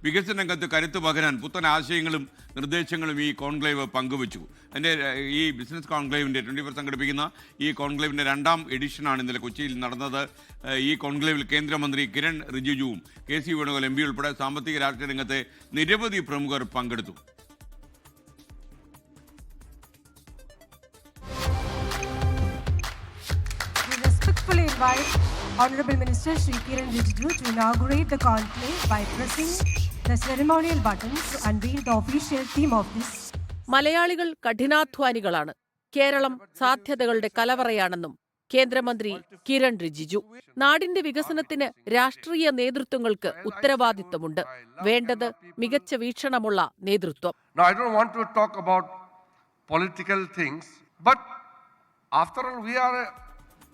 വികസന രംഗത്ത് കരുത്ത് പകരാൻ പുത്തൻ ആശയങ്ങളും നിർദ്ദേശങ്ങളും ഈ കോൺക്ലേവ് പങ്കുവച്ചു. അതിൻ്റെ ഈ ബിസിനസ് കോൺക്ലേവിൻ്റെ 24 സംഘടിപ്പിക്കുന്ന ഈ കോൺക്ലേവിൻ്റെ 2ാം എഡിഷനാണ് ഇന്നലെ കൊച്ചിയിൽ നടന്നത്. ഈ കോൺക്ലേവിൽ കേന്ദ്രമന്ത്രി കിരൺ റിജിജുവും KC വേണുഗോപാൽ MP ഉൾപ്പെടെ സാമ്പത്തിക രാഷ്ട്രീയ രംഗത്തെ നിരവധി പ്രമുഖർ പങ്കെടുത്തു. Honorable Minister Shri Kiran Rijiju to inaugurate the conclave by pressing the ceremonial buttons to unveil the official theme of this. മലയാളികൾ കഠിനാധ്വാനികളാണ്. കേരളം സാധ്യതകളുടെ കലവറയാണെന്നും കേന്ദ്രമന്ത്രി കിരൺ റിജിജു. നാടിന്റെ വികസനത്തിന് രാഷ്ട്രീയ നേതൃത്വങ്ങൾക്ക് ഉത്തരവാദിത്വമുണ്ട്. വേണ്ടത് മികച്ച വീക്ഷണമുള്ള നേതൃത്വം. Now, I don't want to talk about political things, but after all, we are a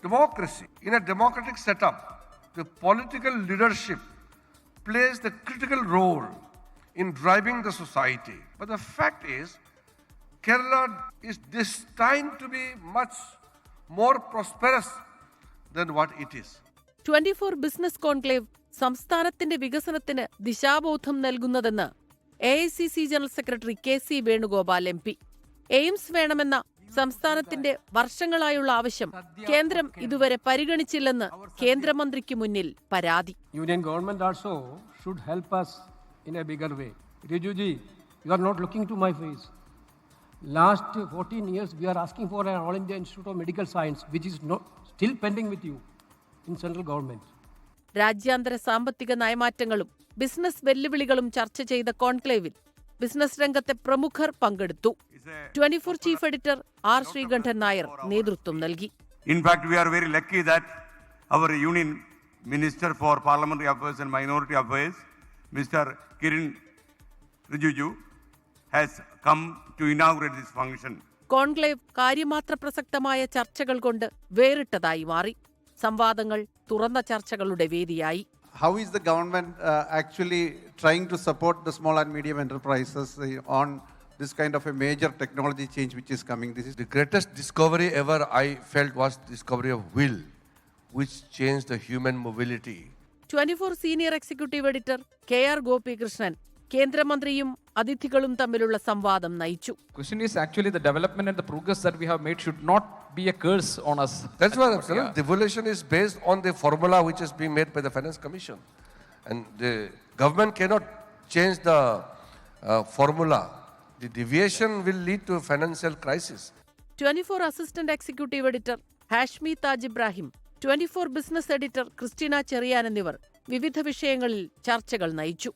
democracy. In a democratic setup, the political leadership plays the critical role in driving the society. But the fact is, Kerala is destined to be much more prosperous than what it is. 24 business conclave സംസ്ഥാനത്തിന്റെ വികസനത്തിന് ദിശാബോധം നൽകുന്നതെന്ന് AICC general secretary KC Venugopal MP. AIIMS വേണമെന്ന സംസ്ഥാനത്തിന്റെ വർഷങ്ങളായുള്ള ആവശ്യം കേന്ദ്രം ഇതുവരെ പരിഗണിച്ചില്ലെന്ന് കേന്ദ്രമന്ത്രിക്ക് മുന്നിൽ പരാതി. Union government also should help us in a bigger way. Rijuji, you are not looking to my face. Last 14 years we are asking for an All India Institute of Medical Science, which is still pending with you in central government. രാജ്യാന്തര സാമ്പത്തിക നയമാറ്റങ്ങളും business വെല്ലുവിളികളും ചർച്ച ചെയ്ത കോൺക്ലേവിൽ business രംഗത്തെ പ്രമുഖർ പങ്കെടുത്തു. 24 chief editor R. Sreekandan Nair നേതൃത്വം നൽകി. In fact, we are very lucky that our Union Minister for Parliamentary Affairs and Minority Affairs, Mr. Kiran Rijiju, has come to inaugurate this function. Conclave കാര്യമാത്ര പ്രസക്തമായ ചർച്ചകൾ കൊണ്ട് വേറിട്ടതായി മാറി. സംവാദങ്ങൾ തുറന്ന ചർച്ചകളുടെ വേദിയായി. How is the government actually trying to support the small and medium enterprises on this kind of a major technology change which is coming? This is The greatest discovery ever I felt was discovery of will, which changed the human mobility. 24 senior executive editor KR Gopikrishnan കേന്ദ്രമന്ത്രിയും അതിഥികളും തമ്മിലുള്ള സംവാദം നയിച്ചു. Question is actually the development and the progress that we have made should not be a curse on us. That's why devolution is based on the formula which is being made by the Finance Commission. And the government cannot change the formula. The deviation will lead to a financial crisis. 24 assistant executive editor Hashmi Taj Ibrahim, 24 business editor Christina Cherian എന്നിവർ വിവിധ വിഷയങ്ങളിൽ ചർച്ചകൾ നയിച്ചു.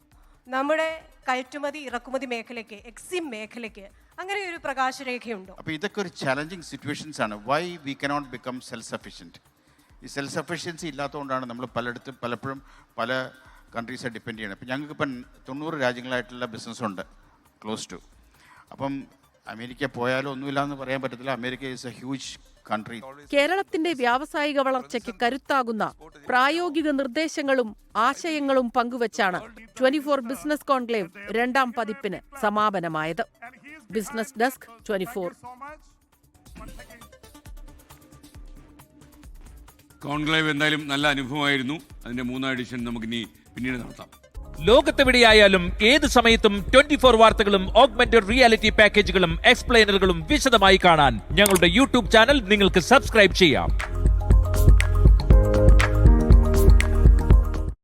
നമ്മുടെ കയറ്റുമതി ഇറക്കുമതി മേഖലയ്ക്ക്, Exim മേഖലയ്ക്ക് അങ്ങനെ ഒരു പ്രകാശരേഖയുണ്ടോ? അപ്പോൾ ഇതൊക്കെ ഒരു ചാലഞ്ചിങ് സിറ്റുവേഷൻസ് ആണ്. Why we cannot become self sufficient. ഈ സെൽഫ് സഫിഷ്യൻസി ഇല്ലാത്തതുകൊണ്ടാണ് നമ്മൾ പലപ്പോഴും പല കൺട്രീസെ ഡിപ്പെൻഡ് ചെയ്യണം. ഇപ്പം ഞങ്ങൾക്കിപ്പം 90 രാജ്യങ്ങളായിട്ടുള്ള ബിസിനസ്സുണ്ട്, ക്ലോസ് ടു. അപ്പം അമേരിക്ക പോയാലും ഒന്നുമില്ല എന്ന് പറയാൻ പറ്റത്തില്ല. America is a huge country. കേരളത്തിന്റെ വ്യാവസായിക വളർച്ചയ്ക്ക് കരുത്താകുന്ന പ്രായോഗിക നിർദ്ദേശങ്ങളും ആശയങ്ങളും പങ്കുവച്ചാണ് 24 ബിസിനസ് കോൺക്ലേവ് 2ാം പതിപ്പിന് സമാപനമായത്. Business desk 24. കോൺക്ലേവ് എന്തായാലും നല്ല അനുഭവമായിരുന്നു. അതിന്റെ 3ാം എഡിഷൻ നമുക്കിനി പിന്നീട് നടത്താം. ലോകത്തെവിടെയായാലും ഏത് സമയത്തും 24 വാർത്തകളും ഓഗ്മെന്റഡ് റിയാലിറ്റി പാക്കേജുകളും എക്സ്പ്ലെയിനറുകളും വിശദമായി കാണാൻ ഞങ്ങളുടെ YouTube ചാനൽ നിങ്ങൾക്ക് സബ്സ്ക്രൈബ് ചെയ്യാം.